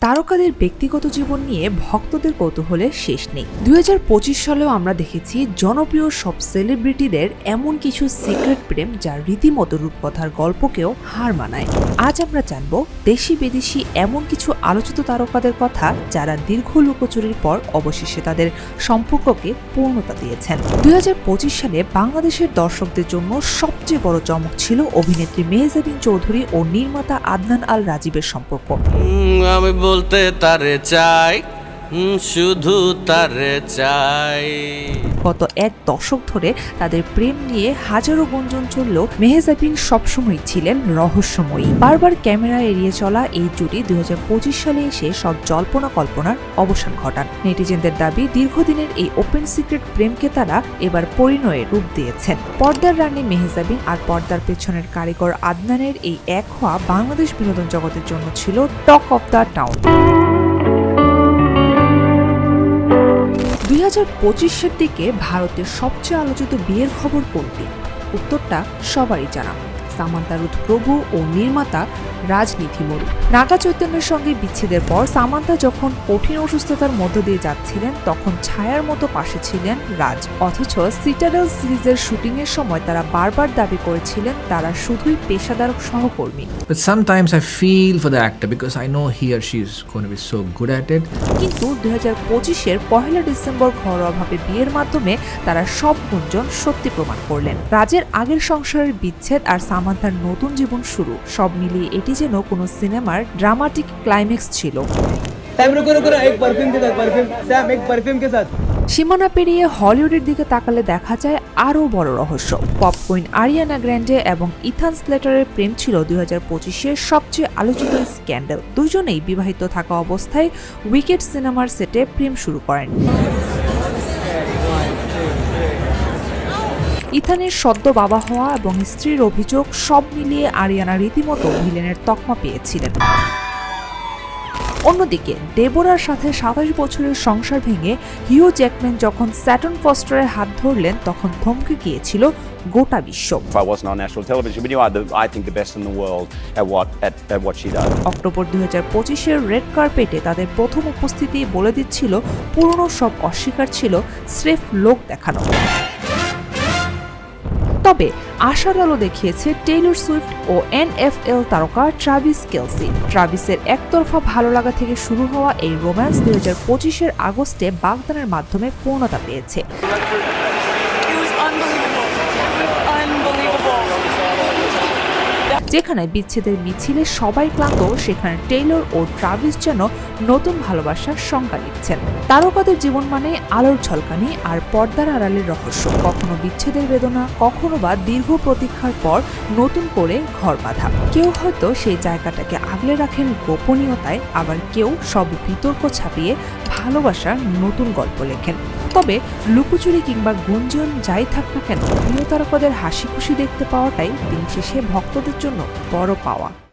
তারকাদের ব্যক্তিগত জীবন নিয়ে ভক্তদের কৌতূহলের শেষ নেই। 2025 সালেও আমরা দেখেছি জনপ্রিয় সব সেলিব্রিটিদের এমন কিছু সিক্রেট প্রেম যা রীতিমতো রূপকথার গল্পকেও হার মানায়। আজ আমরা জানব দেশি বিদেশি এমন কিছু আলোচিত তারকাদের কথা যারা দীর্ঘ লুকোচুরির পর অবশেষে তাদের সম্পর্ককে পূর্ণতা দিয়েছেন। 2025 সালে বাংলাদেশের দর্শকদের জন্য সবচেয়ে বড় চমক ছিল অভিনেত্রী মেহজাবিন চৌধুরী ও নির্মাতা আদনান আল রাজীবের সম্পর্ক। আমি বলতে তারে চাই, শুধু তারে চাই। গত এক দশক ধরে তাদের প্রেম নিয়ে হাজারো গুঞ্জন চললেও মেহজাবিন সবসময় ছিলেন রহস্যময়ী। বারবার ক্যামেরা এড়িয়ে চলা এই জুটি 2025 সালে এসে সব জল্পনা কল্পনার অবসান ঘটান। নেটিজেনদের দাবি দীর্ঘদিনের এই ওপেন সিক্রেট প্রেমকে তারা এবার পরিণয়ে রূপ দিয়েছেন। পর্দার রানী মেহজাবিন আর পর্দার পেছনের কারিগর আদনানের এই এক হওয়া বাংলাদেশ বিনোদন জগতের জন্য ছিল টক অফ দ্য টাউন। 2025-এর দিকে ভারতের সবচেয়ে আলোচিত বিয়ের খবর কোনটি? উত্তরটা সবারই জানা, সামান্তা রুথ প্রভু ও নির্মাতা রাজনীতি মরু। নাগা চৈতন্যের সঙ্গে বিচ্ছেদের পর সামান্তা যখন কঠিন অসুস্থতার মধ্য দিয়ে যাচ্ছিলেন তখন ছায়ার মতো পাশে ছিলেন রাজ। অথচ সিটাডেল সিরিজের শুটিংয়ের সময় তারা বারবার দাবি করেছিলেন তারা শুধুই পেশাদার সহকর্মী। But sometimes I feel for the actor because I know he or she is going to be so good at it. কিন্তু 2025-এর 1 ডিসেম্বর ঘরোয়াভাবে বিয়ের মাধ্যমে তারা সব গুঞ্জন সত্যি প্রমাণ করলেন। রাজের আগের সংসারের বিচ্ছেদ আর সামান্তার নতুন জীবন শুরু, সব মিলিয়ে এটি যেন কোনো সিনেমার ড্রামাটিক ক্লাইম্যাক্স ছিল। সীমানা পেরিয়ে হলিউডের দিকে তাকালে দেখা যায় আরও বড় রহস্য। পপ কুইন আরিয়ানা গ্র্যান্ডে এবং ইথান স্লেটারের প্রেম ছিল 2025-এর সবচেয়ে আলোচিত স্ক্যান্ডাল। দুজনেই বিবাহিত থাকা অবস্থায় উইকেট সিনেমার সেটে প্রেম শুরু করেন। ইথানের সদ্য বাবা হওয়া এবং স্ত্রীর অভিযোগ, সব মিলিয়ে আরিয়ানা রীতিমতো ভিলেনের তকমা পেয়েছিলেন। অন্যদিকে ডেবোরার সাথে 27 বছরের সংসার ভেঙে হিউ জ্যাকম্যান যখন স্যাটন ফস্টারের হাত ধরলেন তখন থমকে গিয়েছিল গোটা বিশ্ব। অক্টোবর 2025-এর রেড কার্পেটে তাদের প্রথম উপস্থিতি বলে দিচ্ছিল পুরনো সব অস্বীকার ছিল স্রেফ লোক দেখানো। তবে আশার আলো দেখিয়েছে টেইলর সুইফট ও NFL তারকা ট্রাভিস কেলসি। ট্রাভিসের একতরফা ভালো লাগা থেকে শুরু হওয়া এই রোম্যান্স 2025-এর আগস্টে বাগদানের মাধ্যমে পূর্ণতা পেয়েছে। যেখানে বিচ্ছেদের মিছিলে সবাই ক্লান্ত, সেখানে টেইলর ও ট্রাভিস যেন নতুন ভালোবাসার সংজ্ঞা দিচ্ছেন। তারকাদের জীবন মানে আলোর ঝলকানি আর পর্দার আড়ালের রহস্য, কখনো বিচ্ছেদের বেদনা, কখনো বা দীর্ঘ প্রতীক্ষার পর নতুন করে ঘর বাঁধা। কেউ হয়তো সেই জায়গাটাকে আগলে রাখেন গোপনীয়তায়, আবার কেউ সব বিতর্ক ছাপিয়ে ভালোবাসার নতুন গল্প লেখেন। তবে লুকোচুরি কিংবা গুঞ্জন যাই থাক না কেন, প্রিয় তারকাদের হাসি খুশি দেখতে পাওয়াটাই দিন শেষে ভক্তদের জন্য বড় পাওয়া।